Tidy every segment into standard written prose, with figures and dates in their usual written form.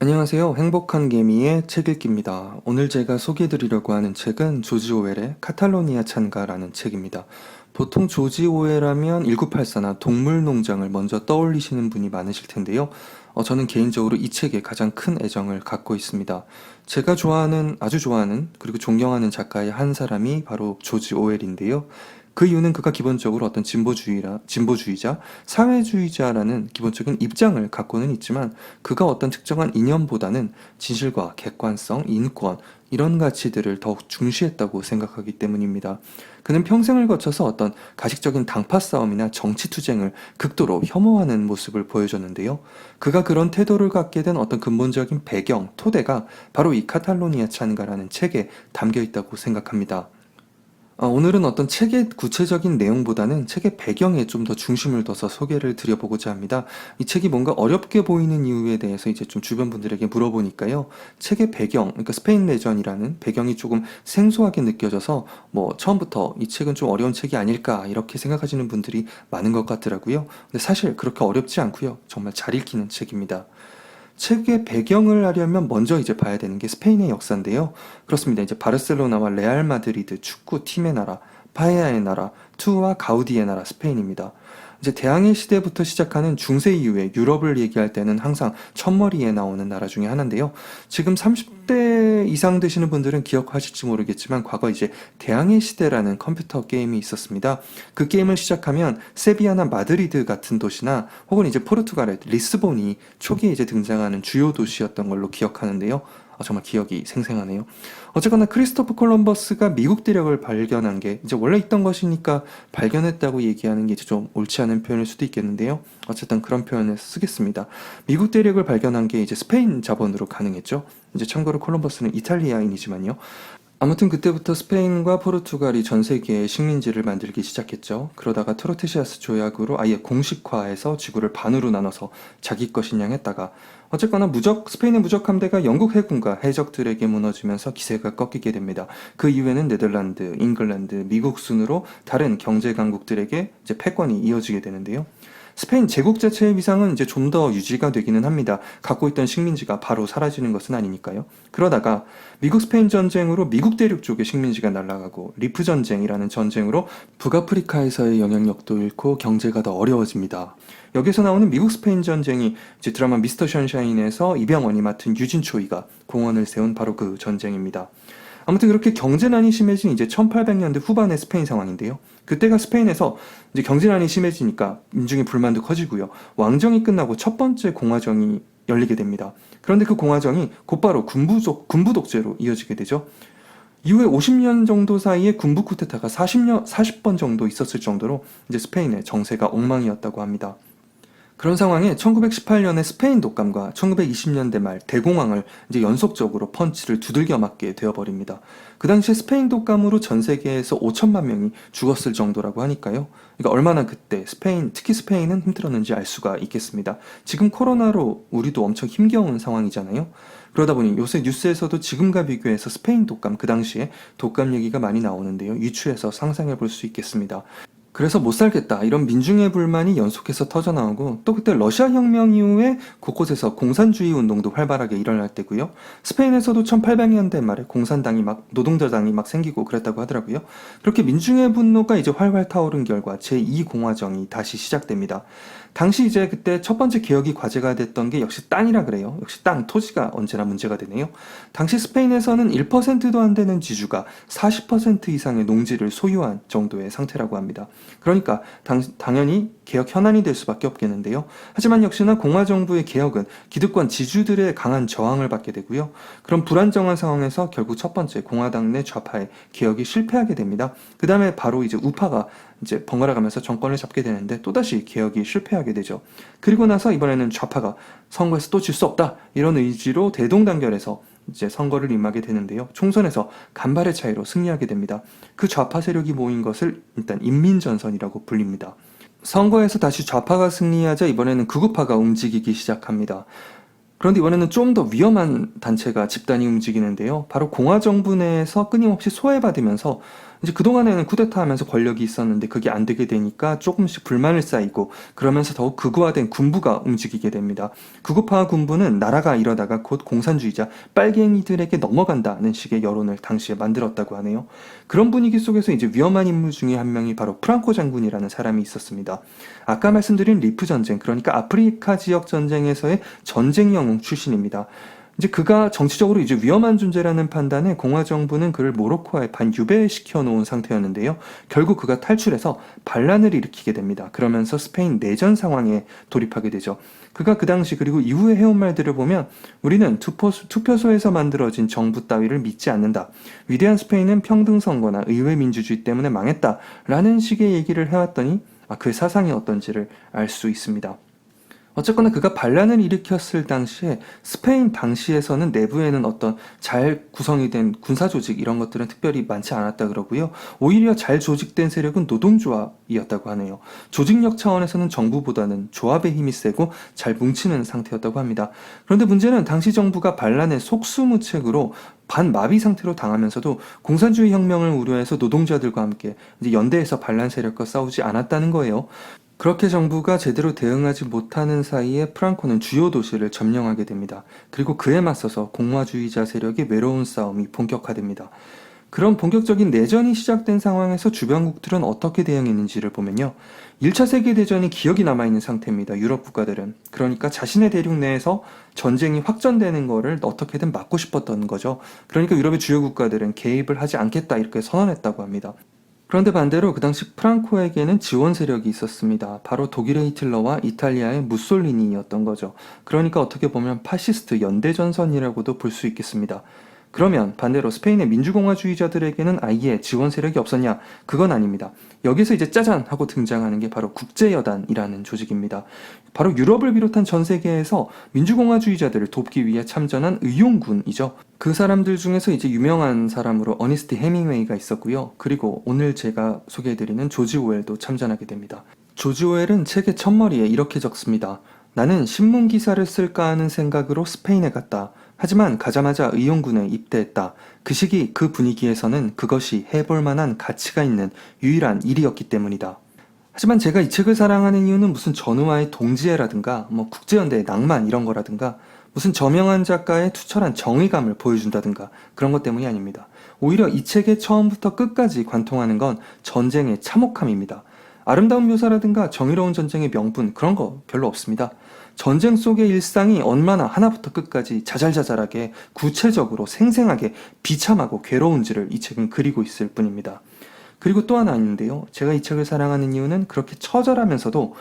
안녕하세요. 행복한 개미의 책 읽기입니다. 오늘 제가 소개해드리려고 하는 책은 조지 오웰의 카탈로니아 찬가라는 책입니다. 보통 조지 오웰하면 1984나 동물농장을 먼저 떠올리시는 분이 많으실 텐데요. 저는 개인적으로 이 책에 가장 큰 애정을 갖고 있습니다. 제가 아주 좋아하는, 그리고 존경하는 작가의 한 사람이 바로 조지 오웰인데요. 그 이유는 그가 기본적으로 어떤 진보주의자, 사회주의자라는 기본적인 입장을 갖고는 있지만 그가 어떤 특정한 이념보다는 진실과 객관성, 인권, 이런 가치들을 더욱 중시했다고 생각하기 때문입니다. 그는 평생을 거쳐서 어떤 가식적인 당파 싸움이나 정치 투쟁을 극도로 혐오하는 모습을 보여줬는데요. 그가 그런 태도를 갖게 된 어떤 근본적인 배경, 토대가 바로 이 카탈로니아 찬가라는 책에 담겨 있다고 생각합니다. 오늘은 어떤 책의 구체적인 내용보다는 책의 배경에 좀 더 중심을 둬서 소개를 드려보고자 합니다. 이 책이 뭔가 어렵게 보이는 이유에 대해서 이제 좀 주변 분들에게 물어보니까요. 책의 배경, 그러니까 스페인 내전이라는 배경이 조금 생소하게 느껴져서 처음부터 이 책은 좀 어려운 책이 아닐까 이렇게 생각하시는 분들이 많은 것 같더라고요. 근데 사실 그렇게 어렵지 않고요. 정말 잘 읽히는 책입니다. 책의 배경을 하려면 먼저 이제 봐야 되는 게 스페인의 역사인데요. 그렇습니다. 이제 바르셀로나와 레알 마드리드 축구 팀의 나라, 파에아의 나라, 투와 가우디의 나라 스페인입니다. 이제 대항해 시대부터 시작하는 중세 이후에 유럽을 얘기할 때는 항상 첫머리에 나오는 나라 중에 하나인데요. 지금 30대 이상 되시는 분들은 기억하실지 모르겠지만 과거 이제 대항해 시대라는 컴퓨터 게임이 있었습니다. 그 게임을 시작하면 세비야나 마드리드 같은 도시나 혹은 이제 포르투갈의 리스본이 초기에 이제 등장하는 주요 도시였던 걸로 기억하는데요. 정말 기억이 생생하네요. 어쨌거나 크리스토프 콜럼버스가 미국 대륙을 발견한 게 이제 원래 있던 것이니까 발견했다고 얘기하는 게 이제 좀 옳지 않은 표현일 수도 있겠는데요. 어쨌든 그런 표현을 쓰겠습니다. 미국 대륙을 발견한 게 이제 스페인 자본으로 가능했죠. 이제 참고로 콜럼버스는 이탈리아인이지만요. 아무튼 그때부터 스페인과 포르투갈이 전 세계에 식민지를 만들기 시작했죠. 그러다가 토르테시아스 조약으로 아예 공식화해서 지구를 반으로 나눠서 자기 것인 양 했다가 어쨌거나 스페인의 무적 함대가 영국 해군과 해적들에게 무너지면서 기세가 꺾이게 됩니다. 그 이후에는 네덜란드, 잉글랜드, 미국 순으로 다른 경제 강국들에게 이제 패권이 이어지게 되는데요. 스페인 제국 자체의 위상은 이제 좀 더 유지가 되기는 합니다. 갖고 있던 식민지가 바로 사라지는 것은 아니니까요. 그러다가 미국 스페인 전쟁으로 미국 대륙 쪽의 식민지가 날아가고 리프 전쟁이라는 전쟁으로 북아프리카에서의 영향력도 잃고 경제가 더 어려워집니다. 여기서 나오는 미국 스페인 전쟁이 이제 드라마 미스터 션샤인에서 이병헌이 맡은 유진 초이가 공헌을 세운 바로 그 전쟁입니다. 아무튼 그렇게 경제난이 심해진 이제 1800년대 후반의 스페인 상황인데요. 그때가 스페인에서 이제 경제난이 심해지니까 민중의 불만도 커지고요. 왕정이 끝나고 첫 번째 공화정이 열리게 됩니다. 그런데 그 공화정이 곧바로 군부 독재로 이어지게 되죠. 이후에 50년 정도 사이에 군부 쿠데타가 40번 정도 있었을 정도로 이제 스페인의 정세가 엉망이었다고 합니다. 그런 상황에 1918년에 스페인 독감과 1920년대 말 대공황을 이제 연속적으로 펀치를 두들겨 맞게 되어버립니다. 그 당시에 스페인 독감으로 전 세계에서 5천만 명이 죽었을 정도라고 하니까요. 그러니까 얼마나 그때 특히 스페인은 힘들었는지 알 수가 있겠습니다. 지금 코로나로 우리도 엄청 힘겨운 상황이잖아요. 그러다 보니 요새 뉴스에서도 지금과 비교해서 스페인 독감, 그 당시에 독감 얘기가 많이 나오는데요. 유추해서 상상해 볼 수 있겠습니다. 그래서 못 살겠다 이런 민중의 불만이 연속해서 터져나오고 또 그때 러시아 혁명 이후에 곳곳에서 공산주의 운동도 활발하게 일어날 때고요. 스페인에서도 1800년대 말에 노동자당이 막 생기고 그랬다고 하더라고요. 그렇게 민중의 분노가 이제 활활 타오른 결과 제2공화정이 다시 시작됩니다. 당시 이제 그때 첫 번째 개혁이 과제가 됐던 게 역시 땅이라 그래요. 역시 토지가 언제나 문제가 되네요. 당시 스페인에서는 1%도 안 되는 지주가 40% 이상의 농지를 소유한 정도의 상태라고 합니다. 그러니까 당연히 개혁 현안이 될 수밖에 없겠는데요. 하지만 역시나 공화정부의 개혁은 기득권 지주들의 강한 저항을 받게 되고요. 그런 불안정한 상황에서 결국 첫 번째 공화당 내 좌파의 개혁이 실패하게 됩니다. 그 다음에 바로 이제 우파가 이제 번갈아 가면서 정권을 잡게 되는데 또다시 개혁이 실패하게 되죠. 그리고 나서 이번에는 좌파가 선거에서 또 질 수 없다 이런 의지로 대동단결해서 이제 선거를 임하게 되는데요. 총선에서 간발의 차이로 승리하게 됩니다. 그 좌파 세력이 모인 것을 일단 인민전선이라고 불립니다. 선거에서 다시 좌파가 승리하자 이번에는 극우파가 움직이기 시작합니다. 그런데 이번에는 좀 더 위험한 단체가 집단이 움직이는데요. 바로 공화정부 내에서 끊임없이 소외받으면서 이제 그동안에는 쿠데타 하면서 권력이 있었는데 그게 안 되게 되니까 조금씩 불만을 쌓이고 그러면서 더욱 극우화된 군부가 움직이게 됩니다. 극우파 군부는 나라가 이러다가 곧 공산주의자 빨갱이들에게 넘어간다는 식의 여론을 당시에 만들었다고 하네요. 그런 분위기 속에서 이제 위험한 인물 중에 한 명이 바로 프랑코 장군이라는 사람이 있었습니다. 아까 말씀드린 리프 전쟁, 그러니까 아프리카 지역 전쟁에서의 전쟁 영웅 출신입니다. 이제 그가 정치적으로 이제 위험한 존재라는 판단에 공화 정부는 그를 모로코에 반유배시켜 놓은 상태였는데요. 결국 그가 탈출해서 반란을 일으키게 됩니다. 그러면서 스페인 내전 상황에 돌입하게 되죠. 그가 그 당시 그리고 이후에 해온 말들을 보면 우리는 투표소에서 만들어진 정부 따위를 믿지 않는다. 위대한 스페인은 평등 선거나 의회 민주주의 때문에 망했다. 라는 식의 얘기를 해왔더니 그의 사상이 어떤지를 알 수 있습니다. 어쨌거나 그가 반란을 일으켰을 당시에 스페인 당시에서는 내부에는 어떤 잘 구성이 된 군사 조직 이런 것들은 특별히 많지 않았다 그러고요. 오히려 잘 조직된 세력은 노동조합이었다고 하네요. 조직력 차원에서는 정부보다는 조합의 힘이 세고 잘 뭉치는 상태였다고 합니다. 그런데 문제는 당시 정부가 반란의 속수무책으로 반마비 상태로 당하면서도 공산주의 혁명을 우려해서 노동자들과 함께 이제 연대해서 반란 세력과 싸우지 않았다는 거예요. 그렇게 정부가 제대로 대응하지 못하는 사이에 프랑코는 주요 도시를 점령하게 됩니다. 그리고 그에 맞서서 공화주의자 세력의 외로운 싸움이 본격화됩니다. 그런 본격적인 내전이 시작된 상황에서 주변국들은 어떻게 대응했는지를 보면요. 1차 세계대전이 기억이 남아있는 상태입니다. 유럽 국가들은. 그러니까 자신의 대륙 내에서 전쟁이 확전되는 거를 어떻게든 막고 싶었던 거죠. 그러니까 유럽의 주요 국가들은 개입을 하지 않겠다 이렇게 선언했다고 합니다. 그런데 반대로 그 당시 프랑코에게는 지원 세력이 있었습니다. 바로 독일의 히틀러와 이탈리아의 무솔리니였던 거죠. 그러니까 어떻게 보면 파시스트 연대전선이라고도 볼 수 있겠습니다. 그러면 반대로 스페인의 민주공화주의자들에게는 아예 지원 세력이 없었냐? 그건 아닙니다. 여기서 이제 짜잔 하고 등장하는 게 바로 국제여단이라는 조직입니다. 바로 유럽을 비롯한 전 세계에서 민주공화주의자들을 돕기 위해 참전한 의용군이죠. 그 사람들 중에서 이제 유명한 사람으로 어니스트 해밍웨이가 있었고요. 그리고 오늘 제가 소개해드리는 조지 오웰도 참전하게 됩니다. 조지 오웰은 책의 첫머리에 이렇게 적습니다. 나는 신문 기사를 쓸까 하는 생각으로 스페인에 갔다. 하지만 가자마자 의용군에 입대했다. 그 시기 그 분위기에서는 그것이 해볼 만한 가치가 있는 유일한 일이었기 때문이다. 하지만 제가 이 책을 사랑하는 이유는 무슨 전우와의 동지애라든가 국제연대의 낭만 이런 거라든가 무슨 저명한 작가의 투철한 정의감을 보여준다든가 그런 것 때문이 아닙니다. 오히려 이 책의 처음부터 끝까지 관통하는 건 전쟁의 참혹함입니다. 아름다운 묘사라든가 정의로운 전쟁의 명분 그런 거 별로 없습니다. 전쟁 속의 일상이 얼마나 하나부터 끝까지 자잘자잘하게 구체적으로 생생하게 비참하고 괴로운지를 이 책은 그리고 있을 뿐입니다. 그리고 또 하나 있는데요. 제가 이 책을 사랑하는 이유는 그렇게 처절하면서도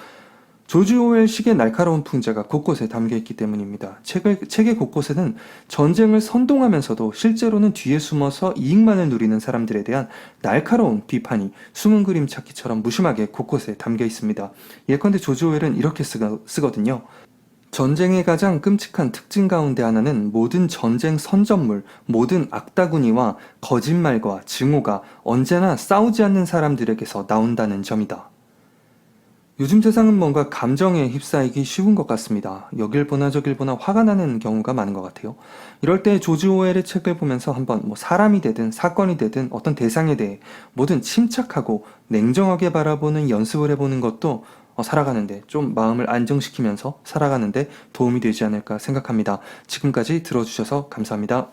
조지 오웰식의 날카로운 풍자가 곳곳에 담겨있기 때문입니다. 책의 곳곳에는 전쟁을 선동하면서도 실제로는 뒤에 숨어서 이익만을 누리는 사람들에 대한 날카로운 비판이 숨은 그림 찾기처럼 무심하게 곳곳에 담겨 있습니다. 예컨대 조지 오웰은 이렇게 쓰거든요. 전쟁의 가장 끔찍한 특징 가운데 하나는 모든 전쟁 선전물, 모든 악다구니와 거짓말과 증오가 언제나 싸우지 않는 사람들에게서 나온다는 점이다. 요즘 세상은 뭔가 감정에 휩싸이기 쉬운 것 같습니다. 여길 보나 저길 보나 화가 나는 경우가 많은 것 같아요. 이럴 때 조지 오웰의 책을 보면서 한번 사람이 되든 사건이 되든 어떤 대상에 대해 뭐든 침착하고 냉정하게 바라보는 연습을 해보는 것도 살아가는데 좀 마음을 안정시키면서 살아가는데 도움이 되지 않을까 생각합니다. 지금까지 들어주셔서 감사합니다.